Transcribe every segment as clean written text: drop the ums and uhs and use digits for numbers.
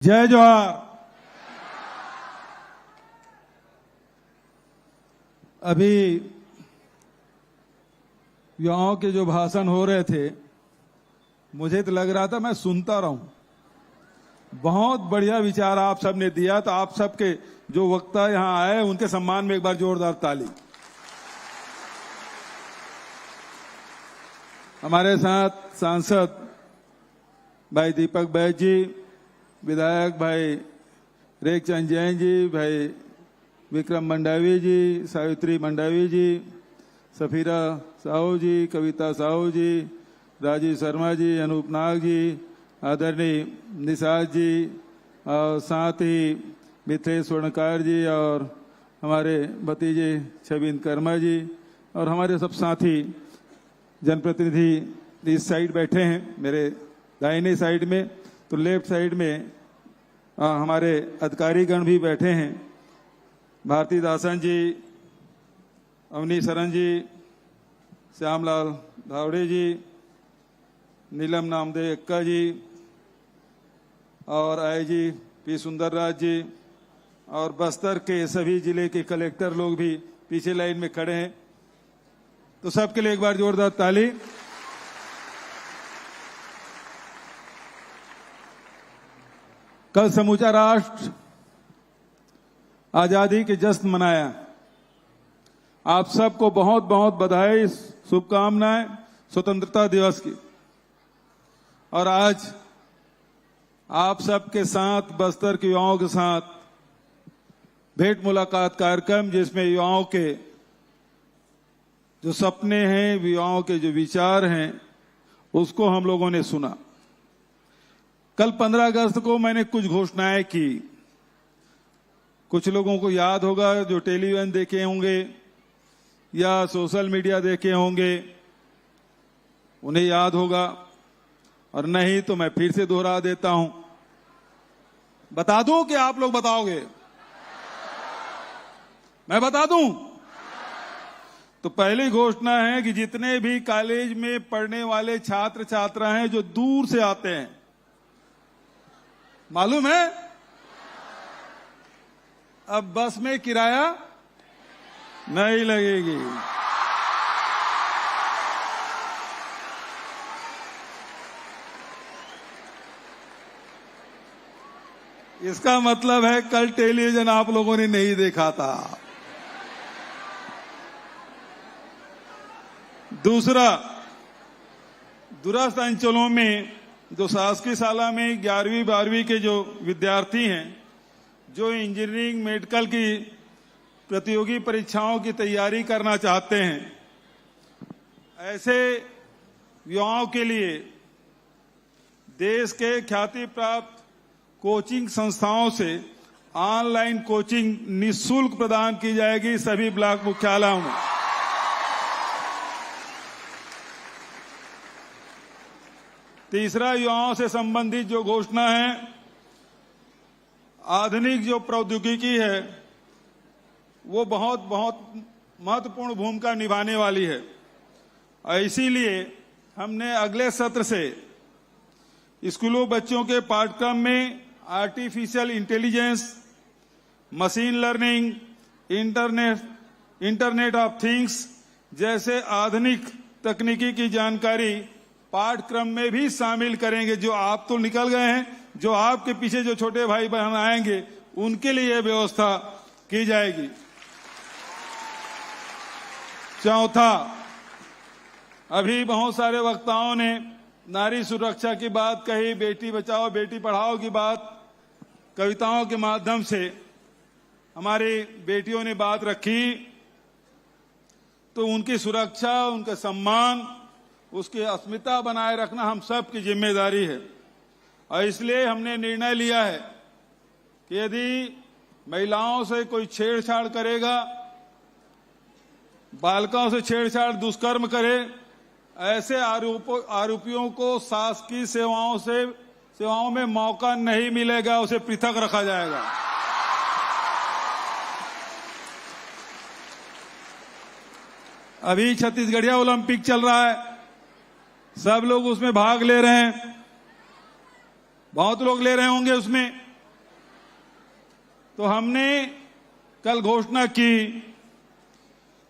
जय जोहार। अभी युवाओं के जो भाषण हो रहे थे, मुझे तो लग रहा था मैं सुनता रहूं। बहुत बढ़िया विचार आप सबने दिया, तो आप सबके जो वक्ता यहां आए उनके सम्मान में एक बार जोरदार ताली। हमारे साथ सांसद भाई दीपक बैज जी, विधायक भाई रेखचंद जैन जी, भाई विक्रम मंडावी जी, सावित्री मंडावी जी, सफीरा साहू जी, कविता साहू जी, राजीव शर्मा जी, अनूप नाग जी, आदरणीय निषाद जी, और साथ ही मिथेश स्वर्णकार जी, और हमारे भतीजे छबिन कर्मा जी, और हमारे सब साथी जनप्रतिनिधि इस साइड बैठे हैं, मेरे दाहिने साइड में। तो लेफ्ट साइड में हमारे अधिकारीगण भी बैठे हैं, भारती दासन जी, अवनी शरण जी, श्यामलाल धावड़े जी, नीलम नामदेव एक्का जी, और आईजी पी सुंदरराज जी, और बस्तर के सभी जिले के कलेक्टर लोग भी पीछे लाइन में खड़े हैं। तो सबके लिए एक बार जोरदार ताली। कल समूचा राष्ट्र आजादी के जश्न मनाया। आप सबको बहुत बहुत बधाई, शुभकामनाएं स्वतंत्रता दिवस की। और आज आप सबके साथ, बस्तर के युवाओं के साथ भेंट मुलाकात कार्यक्रम, जिसमें युवाओं के जो सपने हैं, युवाओं के जो विचार हैं, उसको हम लोगों ने सुना। कल 15 अगस्त को मैंने कुछ घोषणाएं की। कुछ लोगों को याद होगा जो टेलीविजन देखे होंगे या सोशल मीडिया देखे होंगे, उन्हें याद होगा, और नहीं तो मैं फिर से दोहरा देता हूं। बता दूं कि आप लोग बताओगे? मैं बता दूं? तो पहली घोषणा है कि जितने भी कॉलेज में पढ़ने वाले छात्र छात्रा हैं जो दूर से आते हैं, मालूम है अब बस में किराया नहीं लगेगी। इसका मतलब है कल टेलीविजन आप लोगों ने नहीं देखा था। दूसरा, दूरस्थ अंचलों में जो शासकीय शाला में 11वीं 12वीं के जो विद्यार्थी हैं, जो इंजीनियरिंग मेडिकल की प्रतियोगी परीक्षाओं की तैयारी करना चाहते हैं, ऐसे युवाओं के लिए देश के ख्याति प्राप्त कोचिंग संस्थाओं से ऑनलाइन कोचिंग निःशुल्क प्रदान की जाएगी सभी ब्लॉक मुख्यालयों में। तीसरा, युवाओं से संबंधित जो घोषणा है, आधुनिक जो प्रौद्योगिकी है वो बहुत बहुत महत्वपूर्ण भूमिका निभाने वाली है। इसीलिए हमने अगले सत्र से स्कूलों बच्चों के पाठ्यक्रम में artificial intelligence, machine learning, internet of things जैसे आधुनिक तकनीकी की जानकारी पाठ्यक्रम में भी शामिल करेंगे। जो आप तो निकल गए हैं, जो आपके पीछे जो छोटे भाई बहन आएंगे, उनके लिए यह व्यवस्था की जाएगी। चौथा, अभी बहुत सारे वक्ताओं ने नारी सुरक्षा की बात कही, बेटी बचाओ बेटी पढ़ाओ की बात, कविताओं के माध्यम से हमारी बेटियों ने बात रखी। तो उनकी सुरक्षा, उनका सम्मान, उसकी अस्मिता बनाए रखना हम सब की जिम्मेदारी है। और इसलिए हमने निर्णय लिया है कि यदि महिलाओं से कोई छेड़छाड़ करेगा, बालिकाओं से छेड़छाड़, दुष्कर्म करे, ऐसे आरोपियों को शासकीय सेवाओं में मौका नहीं मिलेगा, उसे पृथक रखा जाएगा। अभी छत्तीसगढ़िया ओलंपिक चल रहा है, सब लोग उसमें भाग ले रहे हैं, बहुत लोग ले रहे होंगे उसमें। तो हमने कल घोषणा की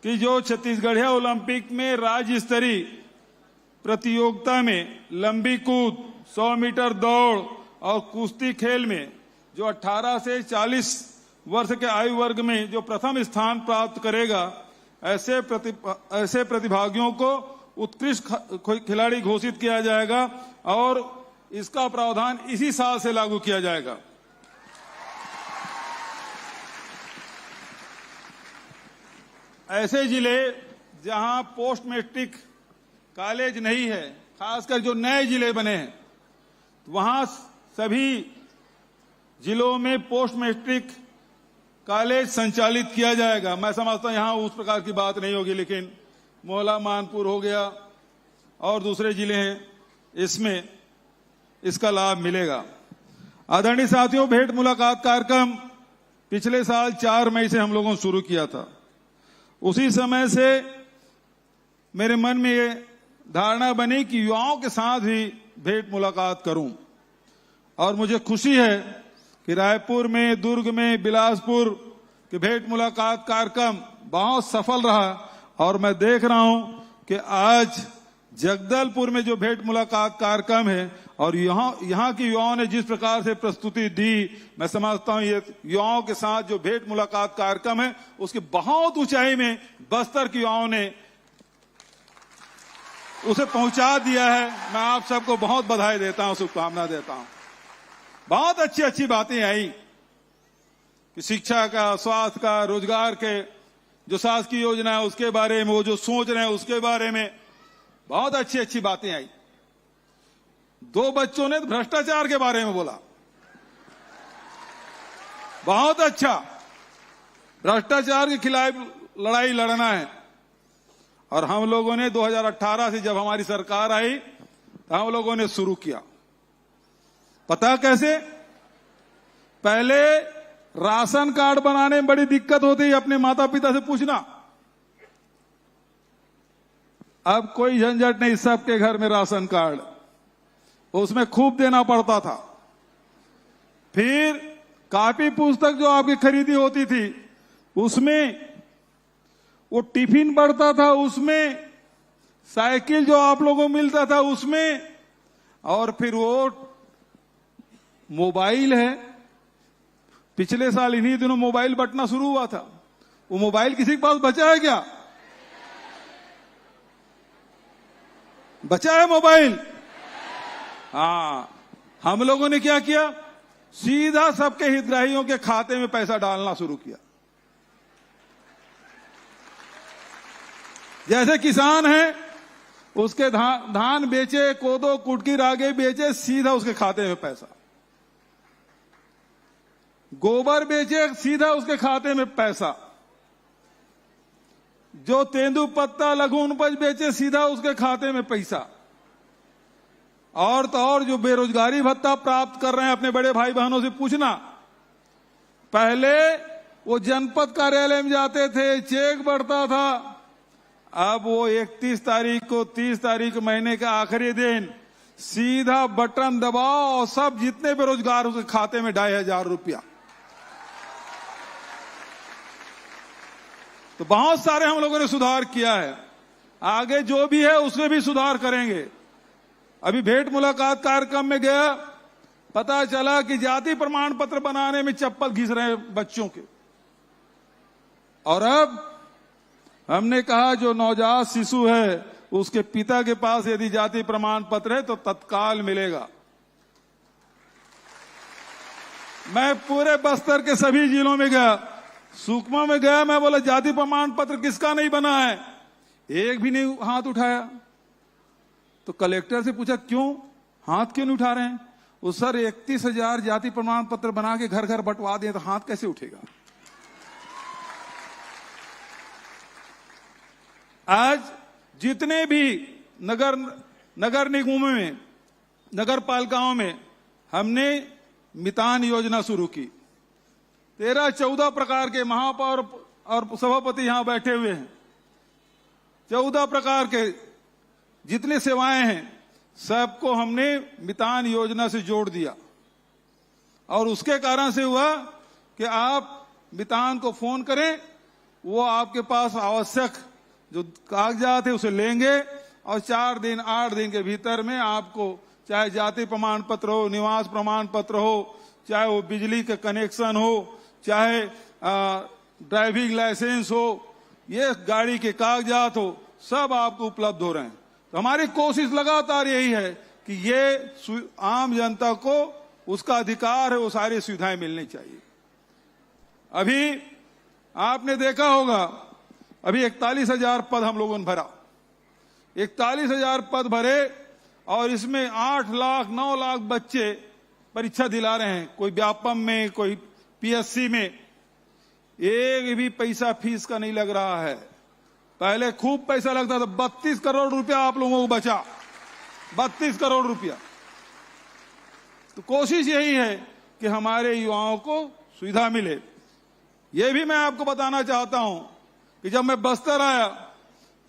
कि जो छत्तीसगढ़िया ओलंपिक में राज्य स्तरीय प्रतियोगिता में लंबी कूद, 100 मीटर दौड़ और कुश्ती खेल में जो 18 से 40 वर्ष के आयु वर्ग में जो प्रथम स्थान प्राप्त करेगा, ऐसे प्रतिभागियों को उत्कृष्ट खिलाड़ी घोषित किया जाएगा और इसका प्रावधान इसी साल से लागू किया जाएगा। ऐसे जिले जहां पोस्ट मैट्रिक कॉलेज नहीं है, खासकर जो नए जिले बने हैं, वहां सभी जिलों में पोस्ट मैट्रिक कॉलेज संचालित किया जाएगा। मैं समझता हूं यहां उस प्रकार की बात नहीं होगी, लेकिन मोहला मानपुर हो गया और दूसरे जिले हैं, इसमें इसका लाभ मिलेगा। आदरणीय साथियों, भेंट मुलाकात कार्यक्रम पिछले साल 4 मई से हम लोगों ने शुरू किया था। उसी समय से मेरे मन में ये धारणा बनी कि युवाओं के साथ भी भेंट मुलाकात करूं, और मुझे खुशी है कि रायपुर में, दुर्ग में, बिलासपुर के भेंट मुलाकात कार्यक्रम बहुत सफल रहा। और मैं देख रहा हूं कि आज जगदलपुर में जो भेंट मुलाकात कार्यक्रम है और यहाँ के युवाओं ने जिस प्रकार से प्रस्तुति दी, मैं समझता हूं ये युवाओं के साथ जो भेंट मुलाकात कार्यक्रम है उसकी बहुत ऊंचाई में बस्तर के युवाओं ने उसे पहुंचा दिया है। मैं आप सबको बहुत बधाई देता हूं, शुभकामना देता हूं। बहुत अच्छी अच्छी बातें आई कि शिक्षा का, स्वास्थ्य का, रोजगार के जो शासकीय योजना है उसके बारे में, वो जो सोच रहे हैं उसके बारे में बहुत अच्छी अच्छी बातें आई। 2 बच्चों ने भ्रष्टाचार के बारे में बोला, बहुत अच्छा। भ्रष्टाचार के खिलाफ लड़ाई लड़ना है, और हम लोगों ने 2018 से जब हमारी सरकार आई तो हम लोगों ने शुरू किया। पता कैसे? पहले राशन कार्ड बनाने में बड़ी दिक्कत होती, अपने माता पिता से पूछना। अब कोई झंझट नहीं, सबके घर में राशन कार्ड, उसमें खूब देना पड़ता था। फिर कॉपी पुस्तक जो आपकी खरीदी होती थी उसमें वो टिफिन बढ़ता था, उसमें साइकिल जो आप लोगों को मिलता था उसमें, और फिर वो मोबाइल है। पिछले साल इन्हीं दिनों मोबाइल बंटना शुरू हुआ था। वो मोबाइल किसी के पास बचा है क्या? बचा है मोबाइल? हाँ, हम लोगों ने क्या किया, सीधा सबके हितग्राहियों के खाते में पैसा डालना शुरू किया। जैसे किसान है, उसके धान बेचे, कोदो कुटकी रागे बेचे, सीधा उसके खाते में पैसा। गोबर बेचे, सीधा उसके खाते में पैसा। जो तेंदुपत्ता, लघु उपज बेचे, सीधा उसके खाते में पैसा। और तो और जो बेरोजगारी भत्ता प्राप्त कर रहे हैं, अपने बड़े भाई बहनों से पूछना। पहले वो जनपद कार्यालय में जाते थे, चेक बढ़ता था, अब वो 31 तारीख को, 30 तारीख महीने का आखिरी दिन सीधा बटन दबाओ और सब जितने बेरोजगार उसके खाते में 2500 रुपया। तो बहुत सारे हम लोगों ने सुधार किया है, आगे जो भी है उसमें भी सुधार करेंगे। अभी भेंट मुलाकात कार्यक्रम में गया, पता चला कि जाति प्रमाण पत्र बनाने में चप्पल घिस रहे हैं बच्चों के। और अब हमने कहा जो नवजात शिशु है उसके पिता के पास यदि जाति प्रमाण पत्र है तो तत्काल मिलेगा। मैं पूरे बस्तर के सभी जिलों में गया, सुकमा में गया, मैं बोला जाति प्रमाण पत्र किसका नहीं बना है? एक भी नहीं हाथ उठाया। तो कलेक्टर से पूछा क्यों, हाथ क्यों नहीं उठा रहे हैं? वो सर 31,000 जाति प्रमाण पत्र बना के घर घर बंटवा दिए, तो हाथ कैसे उठेगा? आज जितने भी नगर निगमों में, नगर पालिकाओं में हमने मितान योजना शुरू की। 13-14 प्रकार के महापौर और सभापति यहां बैठे हुए हैं। 14 प्रकार के जितने सेवाएं हैं सबको हमने मितान योजना से जोड़ दिया, और उसके कारण से हुआ कि आप मितान को फोन करें, वो आपके पास आवश्यक जो कागजात है उसे लेंगे और 4 दिन 8 दिन के भीतर में आपको चाहे जाति प्रमाण पत्र हो, निवास प्रमाण पत्र हो, चाहे वो बिजली का कनेक्शन हो, चाहे ड्राइविंग लाइसेंस हो, ये गाड़ी के कागजात हो, सब आपको उपलब्ध हो रहे हैं। तो हमारी कोशिश लगातार यही है कि ये आम जनता को उसका अधिकार है, वो सारी सुविधाएं मिलनी चाहिए। अभी आपने देखा होगा, अभी 41,000 पद हम लोगों ने भरा, 41,000 पद भरे और इसमें 8 लाख 9 लाख बच्चे परीक्षा दिला रहे हैं, कोई व्यापम में, कोई पीएससी में। एक भी पैसा फीस का नहीं लग रहा है। पहले खूब पैसा लगता था, 32 करोड़ रुपया आप लोगों को बचा, 32 करोड़ रुपया। तो कोशिश यही है कि हमारे युवाओं को सुविधा मिले। यह भी मैं आपको बताना चाहता हूं कि जब मैं बस्तर आया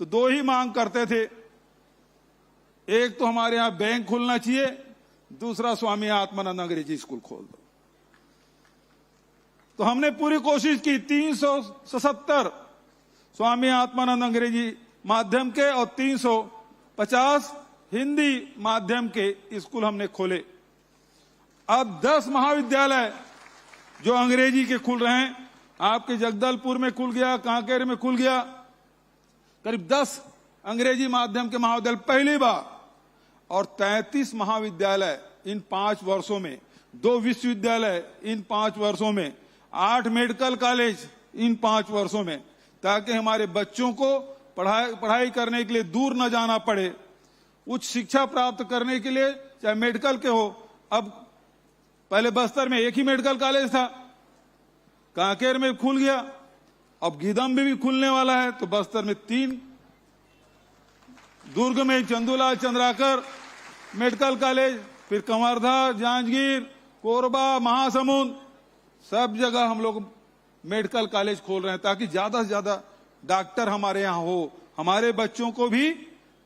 तो 2 ही मांग करते थे, एक तो हमारे यहां बैंक खुलना चाहिए, दूसरा स्वामी आत्मानंद अंग्रेजी स्कूल खोल दो। तो हमने पूरी कोशिश की, 377 स्वामी आत्मानंद अंग्रेजी माध्यम के और 350 हिंदी माध्यम के स्कूल हमने खोले। अब 10 महाविद्यालय जो अंग्रेजी के खुल रहे हैं, आपके जगदलपुर में खुल गया, कांकेर में खुल गया, करीब 10 अंग्रेजी माध्यम के महाविद्यालय पहली बार, और 33 महाविद्यालय इन 5 वर्षों में, 2 विश्वविद्यालय इन 5 वर्षों में, 8 मेडिकल कॉलेज इन 5 वर्षों में, ताकि हमारे बच्चों को पढ़ाई करने के लिए दूर न जाना पड़े, उच्च शिक्षा प्राप्त करने के लिए, चाहे मेडिकल के हो। अब पहले बस्तर में 1 ही मेडिकल कॉलेज था, कांकेर में खुल गया, अब गीदम में भी खुलने वाला है, तो बस्तर में 3, दुर्ग में चंदूलाल चंद्राकर मेडिकल कॉलेज, फिर कंवरधा, जांजगीर, कोरबा, महासमुंद, सब जगह हम लोग मेडिकल कॉलेज खोल रहे हैं ताकि ज्यादा से ज्यादा डॉक्टर हमारे यहाँ हो, हमारे बच्चों को भी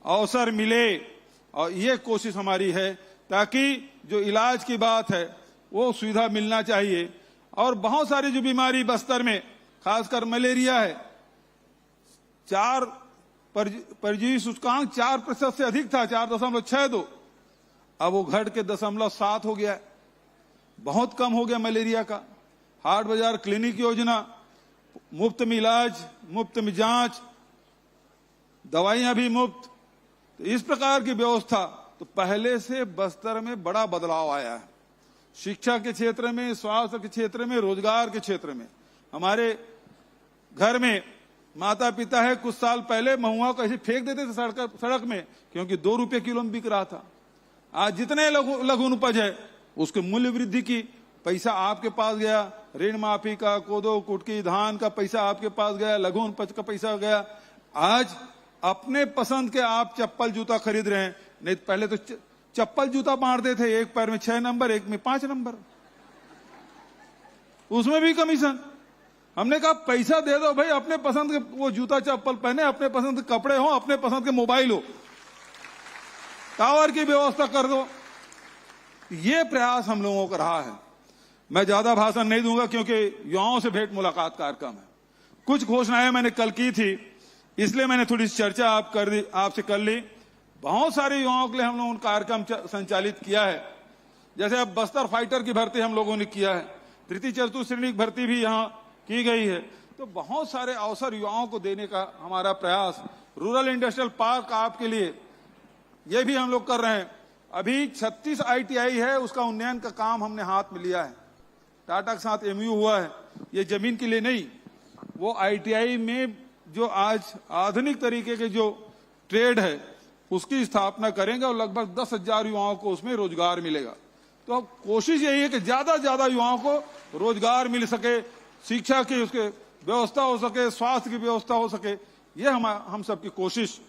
अवसर मिले। और ये कोशिश हमारी है ताकि जो इलाज की बात है वो सुविधा मिलना चाहिए। और बहुत सारी जो बीमारी बस्तर में, खासकर मलेरिया है, 4 परजीवी सूचकांक 4% से अधिक था, 4.62, अब वो घट के 0.7 हो गया है, बहुत कम हो गया मलेरिया का। हाट बाजार क्लिनिक योजना, मुफ्त में इलाज, मुफ्त में जांच, दवाइयां भी मुफ्त, तो इस प्रकार की व्यवस्था। तो पहले से बस्तर में बड़ा बदलाव आया है, शिक्षा के क्षेत्र में, स्वास्थ्य के क्षेत्र में, रोजगार के क्षेत्र में। हमारे घर में माता पिता है, कुछ साल पहले महुआ को ऐसे फेंक देते थे सड़क में, क्योंकि 2 रुपए किलो में बिक रहा था। आज जितने लघु उपज है उसके मूल्य वृद्धि की, पैसा आपके पास गया, ऋण माफी का, कोदो कुटकी धान का पैसा आपके पास गया, लघु उपज का पैसा गया। आज अपने पसंद के आप चप्पल जूता खरीद रहे हैं, नहीं पहले तो चप्पल जूता बांटते थे, एक पैर में 6 नंबर, एक में 5 नंबर, उसमें भी कमीशन। हमने कहा पैसा दे दो भाई, अपने पसंद के वो जूता चप्पल पहने, अपने पसंद के कपड़े हो, अपने पसंद के मोबाइल हो, टावर की व्यवस्था कर दो। ये प्रयास हम लोगों का रहा है। मैं ज्यादा भाषण नहीं दूंगा क्योंकि युवाओं से भेंट मुलाकात कार्यक्रम है। कुछ घोषणाएं मैंने कल की थी, इसलिए मैंने थोड़ी चर्चा आपसे कर ली। बहुत सारे युवाओं के लिए हम लोगों ने कार्यक्रम संचालित किया है, जैसे अब बस्तर फाइटर की भर्ती हम लोगों ने किया है, 3य-4th श्रेणी की भर्ती भी यहाँ की गई है। तो बहुत सारे अवसर युवाओं को देने का हमारा प्रयास, रूरल इंडस्ट्रियल पार्क आपके लिए, ये भी हम लोग कर रहे हैं। अभी 36 ITI है, उसका उन्नयन का काम हमने हाथ में लिया है, टाटा के साथ MOU हुआ है। ये जमीन के लिए नहीं, वो ITI में जो आज आधुनिक तरीके के जो ट्रेड है उसकी स्थापना करेंगे और लगभग 10,000 युवाओं को उसमें रोजगार मिलेगा। तो कोशिश यही है कि ज्यादा से ज्यादा युवाओं को रोजगार मिल सके, शिक्षा की उसके व्यवस्था हो सके, स्वास्थ्य की व्यवस्था हो सके, ये हम सबकी कोशिश